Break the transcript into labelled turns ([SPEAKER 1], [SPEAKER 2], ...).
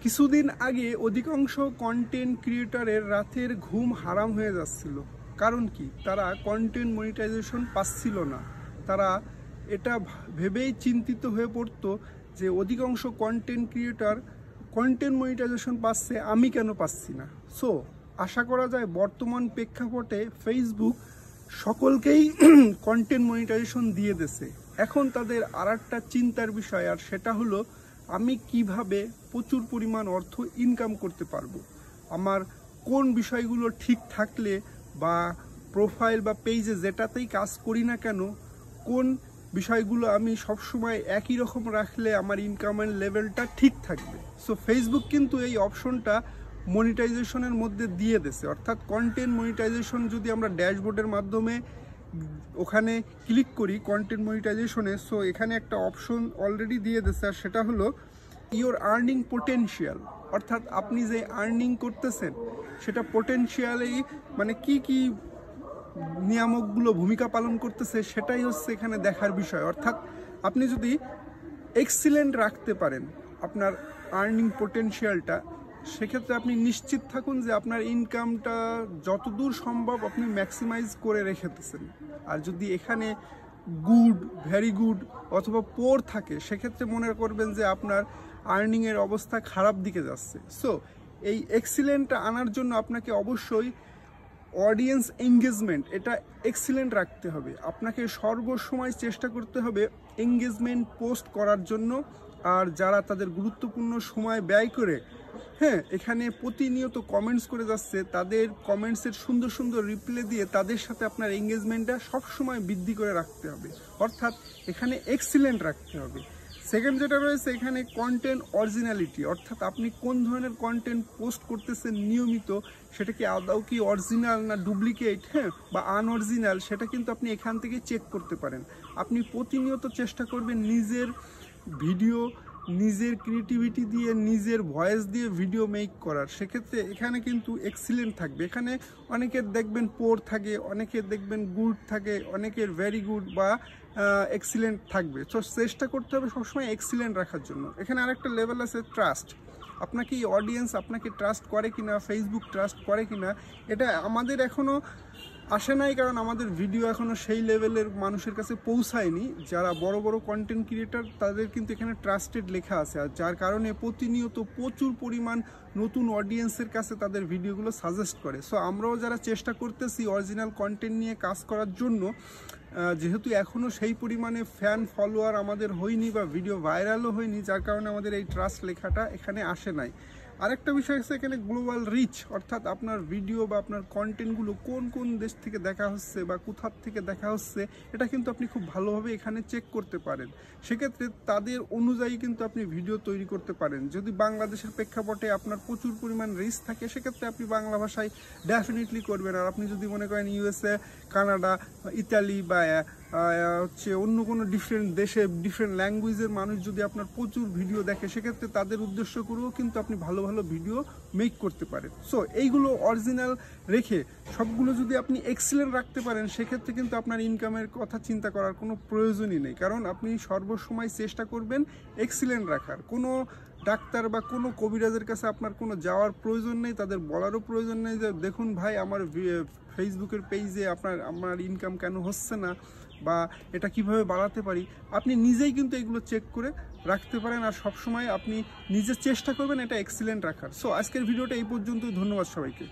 [SPEAKER 1] কিছুদিন আগে অধিকাংশ কন্টেন্ট ক্রিয়েটরের রাতের ঘুম হারাম হয়ে যাচ্ছিল। কারণ কি? তারা কন্টেন্ট মনিটাইজেশন পাচ্ছিল না। তারা এটা ভেবেই চিন্তিত হয়ে পড়তো যে অধিকাংশ কন্টেন্ট ক্রিয়েটর কন্টেন্ট মনিটাইজেশন পাচ্ছে, আমি কেন পাচ্ছি না। সো আশা করা যায় বর্তমান প্রেক্ষাপটে ফেসবুক সকলকেই কন্টেন্ট মনিটাইজেশন দিয়ে দিয়েছে। এখন তাদের আরেকটা চিন্তার বিষয়, আর সেটা হলো আমি কিভাবে প্রচুর পরিমাণ অর্থ ইনকাম করতে পারবো। আমার কোন বিষয়গুলো ঠিক থাকলে বা প্রোফাইল বা পেজে যেটাতেই কাজ করি না কেন, কোন বিষয়গুলো আমি সবসময় একই রকম রাখলে আমার ইনকামের লেভেলটা ঠিক থাকবে। সো ফেসবুক কিন্তু এই অপশনটা মনিটাইজেশনের মধ্যে দিয়ে দিয়েছে। অর্থাৎ কন্টেন্ট মনিটাইজেশন যদি আমরা ড্যাশবোর্ডের মাধ্যমে ওখানে ক্লিক করি কন্টেন্ট মনিটাইজেশনে, সো এখানে একটা অপশন অলরেডি দিয়ে দিয়েছে, আর সেটা হলো ইওর আর্নিং পোটেনশিয়াল। অর্থাৎ আপনি যে আর্নিং করতেছেন সেটা পোটেনশিয়ালি মানে কি কি নিয়ামকগুলো ভূমিকা পালন করতেছে সেটাই হচ্ছে এখানে দেখার বিষয়। অর্থাৎ আপনি যদি এক্সিলেন্ট রাখতে পারেন আপনার আর্নিং পোটেনশিয়ালটা, সেক্ষেত্রে আপনি নিশ্চিত থাকুন যে আপনার ইনকামটা যতদূর সম্ভব আপনি ম্যাক্সিমাইজ করে রেখেতেছেন। আর যদি এখানে গুড, ভেরি গুড অথবা পোর থাকে, সেক্ষেত্রে মনে করবেন যে আপনার আর্নিংয়ের অবস্থা খারাপ দিকে যাচ্ছে। সো এই এক্সিলেন্টটা আনার জন্য আপনাকে অবশ্যই অডিয়েন্স এঙ্গেজমেন্ট এটা এক্সিলেন্ট রাখতে হবে। আপনাকে সর্বসময় চেষ্টা করতে হবে এঙ্গেজমেন্ট পোস্ট করার জন্য। আর যারা তাদের গুরুত্বপূর্ণ সময় ব্যয় করে এখানে প্রতিনিয়ত কমেন্টস করে যাচ্ছে, তাদের কমেন্টসের সুন্দর সুন্দর রিপ্লাই দিয়ে তাদের সাথে আপনার এঙ্গেজমেন্টটা সবসময় বৃদ্ধি করে রাখতে হবে। অর্থাৎ এখানে এক্সিলেন্ট রাখতে হবে। সেকেন্ড যেটা রয়েছে এখানে কন্টেন্ট অরিজিনালিটি, অর্থাৎ আপনি কোন ধরনের কন্টেন্ট পোস্ট করতেছেন নিয়মিত, সেটা কি আদৌ কি অরিজিনাল না ডুপ্লিকেট বা আনঅরিজিনাল, সেটা কিন্তু আপনি এখান থেকে চেক করতে পারেন। আপনি প্রতিনিয়ত চেষ্টা করবেন নিজের ভিডিও, নিজের ক্রিয়েটিভিটি দিয়ে, নিজের ভয়েস দিয়ে ভিডিও মেক করার। সেক্ষেত্রে এখানে কিন্তু এক্সিলেন্ট থাকবে। এখানে অনেকের দেখবেন পোর থাকে, অনেকের দেখবেন গুড থাকে, অনেকের ভেরি গুড বা এক্সিলেন্ট থাকবে। তো চেষ্টা করতে হবে সবসময় এক্সিলেন্ট রাখার জন্য। এখানে আরেকটা লেভেল আছে ট্রাস্ট। আপনাকে এই অডিয়েন্স আপনাকে ট্রাস্ট করে কিনা, ফেসবুক ট্রাস্ট করে কিনা, এটা আমাদের এখনও আসে নাই, কারণ আমাদের ভিডিও এখনও সেই লেভেলের মানুষের কাছে পৌঁছায়নি। যারা বড় বড় কন্টেন্ট ক্রিয়েটর তাদের কিন্তু এখানে ট্রাস্টেড লেখা আছে, আর যার কারণে প্রতিনিয়ত প্রচুর পরিমাণ নতুন অডিয়েন্সের কাছে তাদের ভিডিওগুলো সাজেস্ট করে। সো আমরাও যারা চেষ্টা করতেছি অরিজিনাল কন্টেন্ট নিয়ে কাজ করার জন্য, যেহেতু এখনও সেই পরিমাণে ফ্যান ফলোয়ার আমাদের হয়নি বা ভিডিও ভাইরালও হয়নি, যার কারণে আমাদের এই ট্রাস্ট লেখাটা এখানে আসে নাই। আরেকটা বিষয় আছে এখানে গ্লোবাল রিচ, অর্থাৎ আপনার ভিডিও বা আপনার কন্টেন্টগুলো কোন কোন দেশ থেকে দেখা হচ্ছে বা কোথার থেকে দেখা হচ্ছে, এটা কিন্তু আপনি খুব ভালোভাবে এখানে চেক করতে পারেন। সেক্ষেত্রে তাদের অনুযায়ী কিন্তু আপনি ভিডিও তৈরি করতে পারেন। যদি বাংলাদেশের প্রেক্ষাপটে আপনার প্রচুর পরিমাণ রিচ থাকে, সেক্ষেত্রে আপনি বাংলা ভাষায় ডেফিনেটলি করবেন। আর আপনি যদি মনে করেন ইউএসএ, কানাডা, ইতালি বা অন্য কোনো ডিফারেন্ট দেশে ডিফারেন্ট ল্যাঙ্গুয়েজের মানুষ যদি আপনার প্রচুর ভিডিও দেখে, সেক্ষেত্রে তাদের উদ্দেশ্য করেও কিন্তু আপনি ভালো ভালো ভিডিও মেক করতে পারেন। সো এইগুলো অরিজিনাল রেখে সবগুলো যদি আপনি এক্সিলেন্ট রাখতে পারেন, সেক্ষেত্রে কিন্তু আপনার ইনকামের কথা চিন্তা করার কোনো প্রয়োজনই নেই, কারণ আপনি সর্বসময় চেষ্টা করবেন এক্সিলেন্ট রাখার। কোনো ডাক্তার বা কোনো কবিরাজের কাছে আপনার কোনো যাওয়ার প্রয়োজন নেই, তাদের বলারও প্রয়োজন নেই যে দেখুন ভাই আমার ফেসবুকের পেজে আমার ইনকাম কেন হচ্ছে না বা এটা কিভাবে বাড়াতে পারি। আপনি নিজেই কিন্তু এগুলো চেক করে রাখতে পারেন, আর সবসময় আপনি নিজে চেষ্টা করবেন এটা এক্সিলেন্ট রাখার। সো আজকের ভিডিওটা এই পর্যন্তই। ধন্যবাদ সবাইকে।